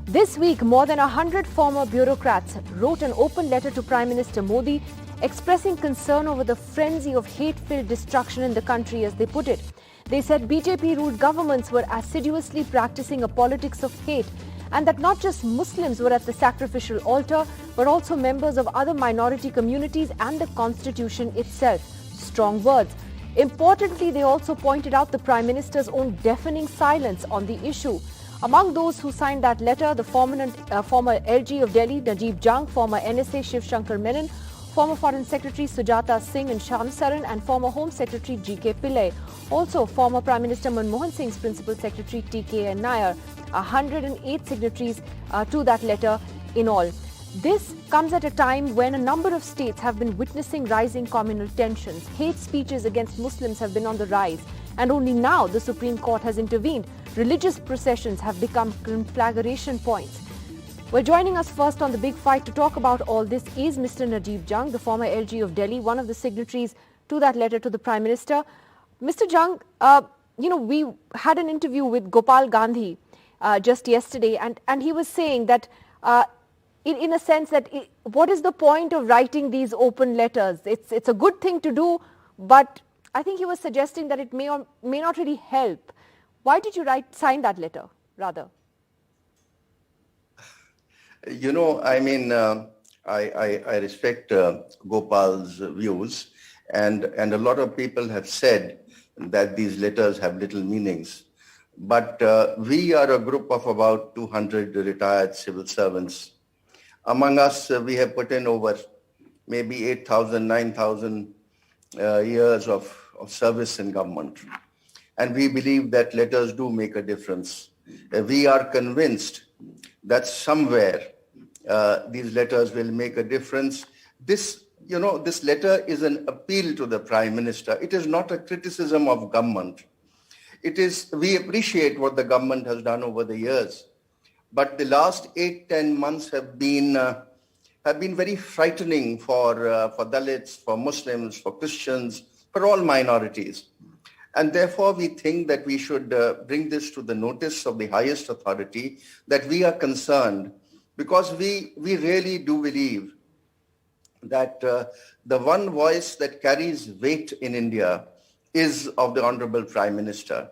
This week, more than 100 former bureaucrats wrote an open letter to Prime Minister Modi expressing concern over the frenzy of hate-filled destruction in the country, as they put it. They said BJP-ruled governments were assiduously practicing a politics of hate and that not just Muslims were at the sacrificial altar, but also members of other minority communities and the constitution itself. Strong words. Importantly, they also pointed out the Prime Minister's own deafening silence on the issue. Among those who signed that letter, the former LG of Delhi, Najeeb Jung, former NSA Shiv Shankar Menon, former Foreign Secretary Sujata Singh and Shyam Saran, and former Home Secretary G.K. Pillai. Also, former Prime Minister Manmohan Singh's Principal Secretary T.K. Nair. 108 signatories to that letter in all. This comes at a time when a number of states have been witnessing rising communal tensions. Hate speeches against Muslims have been on the rise, and only now the Supreme Court has intervened. Religious processions have become conflagration points. Well, joining us first on the big fight to talk about all this is Mr. Najeeb Jung, the former LG of Delhi, one of the signatories to that letter to the Prime Minister. Mr. Jung, we had an interview with Gopal Gandhi just yesterday, and he was saying that in a sense that what is the point of writing these open letters? It's a good thing to do, but I think he was suggesting that it may or may not really help. Why did you sign that letter, rather? I respect Gopal's views, and a lot of people have said that these letters have little meanings. But we are a group of about 200 retired civil servants. Among us, we have put in over maybe 8,000, 9,000 years of service in government. And we believe that letters do make a difference. We are convinced that somewhere these letters will make a difference. This letter is an appeal to the Prime Minister. It is not a criticism of government. We appreciate what the government has done over the years, but the last 8-10 months have been very frightening for Dalits, for Muslims, for Christians, for all minorities. And therefore, we think that we should bring this to the notice of the highest authority, that we are concerned, because we really do believe that the one voice that carries weight in India is of the Honorable Prime Minister.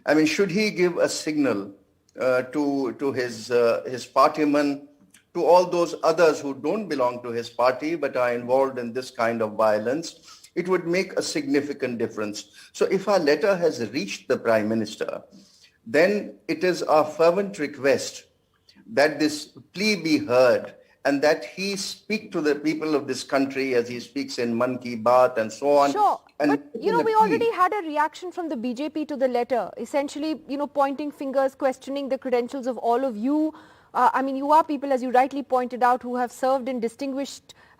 I mean, should he give a signal to his partymen, to all those others who don't belong to his party but are involved in this kind of violence, it would make a significant difference. So if our letter has reached the Prime Minister, then it is our fervent request that this plea be heard and that he speak to the people of this country as he speaks in Man Ki Baat and so on. Sure, but we already had a reaction from the BJP to the letter, essentially, pointing fingers, questioning the credentials of all of you. You are people, as you rightly pointed out, who have served in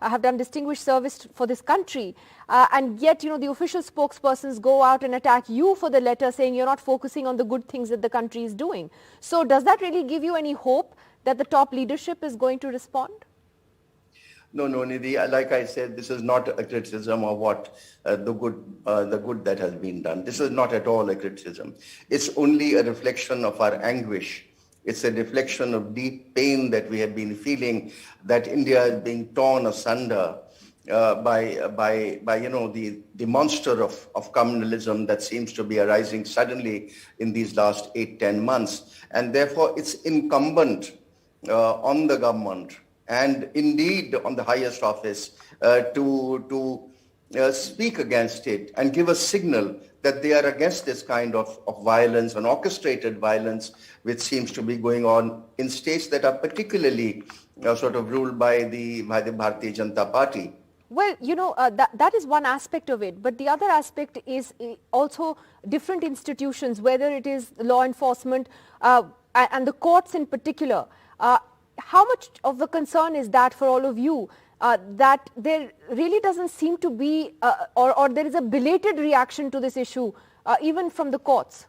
have done distinguished service for this country. And yet, the official spokespersons go out and attack you for the letter, saying you're not focusing on the good things that the country is doing. So does that really give you any hope that the top leadership is going to respond? No, Nidhi. Like I said, this is not a criticism of what the good that has been done. This is not at all a criticism. It's only a reflection of our anguish. It's a reflection of deep pain that we have been feeling, that India is being torn asunder by the monster of communalism that seems to be arising suddenly in these last 8-10 months. And therefore, it's incumbent on the government and indeed on the highest office to speak against it and give a signal that they are against this kind of violence and orchestrated violence which seems to be going on in states that are particularly ruled by the Bharatiya Janata Party. Well, that is one aspect of it. But the other aspect is also different institutions, whether it is law enforcement and the courts in particular. How much of the concern is that for all of you, that there really doesn't seem to be, or there is a belated reaction to this issue, even from the courts?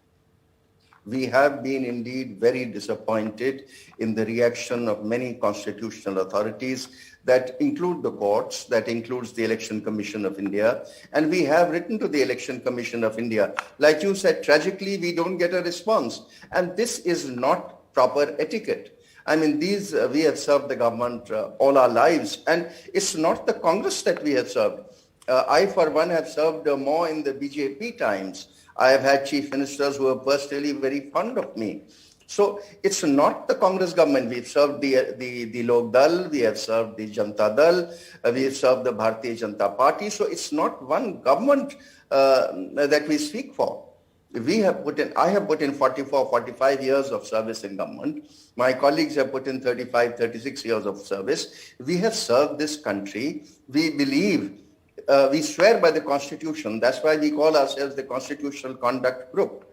We have been indeed very disappointed in the reaction of many constitutional authorities that include the courts, that includes the Election Commission of India. And we have written to the Election Commission of India. Like you said, tragically, we don't get a response. And this is not proper etiquette. I mean, we have served the government all our lives, and it's not the Congress that we have served. I, for one, have served more in the BJP times. I have had chief ministers who are personally very fond of me. So it's not the Congress government. We've served the Lok Dal, we have served the Janata Dal, we have served the Bharatiya Janata Party. So it's not one government that we speak for. I have put in 44, 45 years of service in government. My colleagues have put in 35, 36 years of service. We have served this country. We believe, we swear by the Constitution. That's why we call ourselves the Constitutional Conduct Group.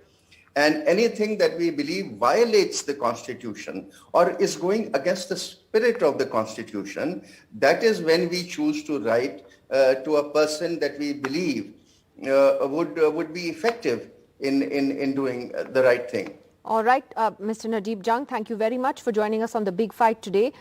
And anything that we believe violates the Constitution or is going against the spirit of the Constitution, that is when we choose to write to a person that we believe would be effective in doing the right thing. All right, Mr. Najeeb Jung, thank you very much for joining us on The Big Fight today.